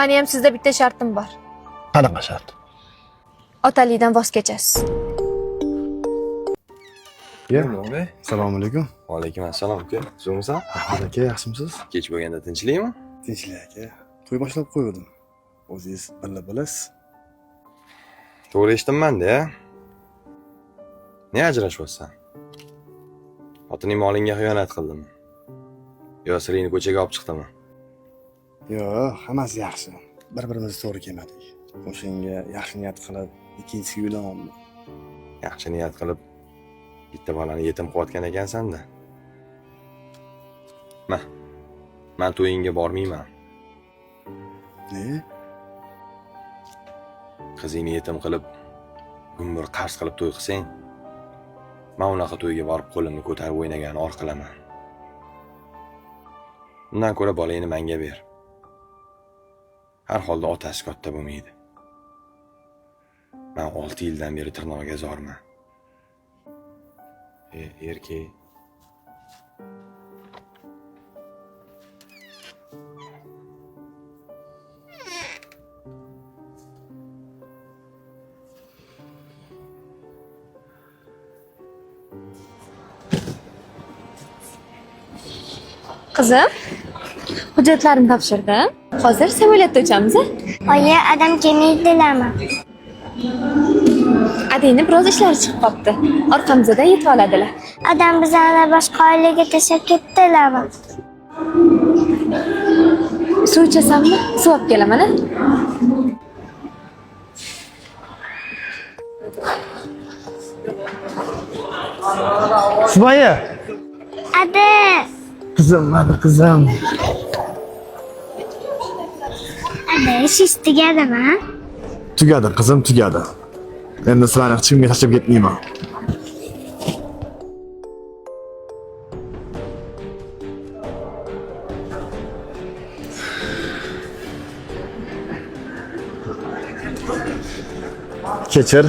Meni ham sizda bitta shartim bor. Qanaqa shart? Otalikdan voz kechasiz. Ya, Nima? assalomu alaykum. Va alaykum assalom aka. Zo'msan? Ahmad aka, yaxshimisiz? Kech bo'lganda tinchlikmi? Tinchlik aka. To'y boshlab qo'ydim. O'zingiz bilasiz. To'g'ri eshitdimman-da. Ne ajrashyapsan? Xotining molingga xiyonat qildimi? Yo siringni ko'chaga olib chiqdimi? Yo'q, hammasi yaxshi. Bir-birimizni to'g'ri kelmadik. O'shanga yaxshi niyat qilib, ikkinchisiga uylanmoqman. Yaxshi niyat qilib bitta bolani yetim qilayotgan ekansan-da. Men to'yingga bormayman. Ne? Qizingni yetim qilib, gumbur qarz qilib to'y qilsang, men unaqa to'yga borib qo'limni ko'tarib o'ynagan or qilaman. Undan ko'ra bolangni menga ber. Har holda otasi katta bo'lmaydi. Men 6 yildan beri tirnog'iga zorman. Erkak. Qizim, hujjatlarimni topshirdim. Hozir samolyotda uchamiz. Oyi, adam kelmaydilarmi? Adangni biroz ishlari chiqib qopti. Orqamizdan yetib oladilar. Adam bizlarni boshqa oilaga tashlab ketdilarmi? Suv ichasanmi? Suv olib kelaman. Subayya. Ada, Qizim, mana qizim. ada ishingiz tugadimi? Tugadi, qizim, tugadi. Endi sizlarni hech kimga tashlab ketmayman. Kechir.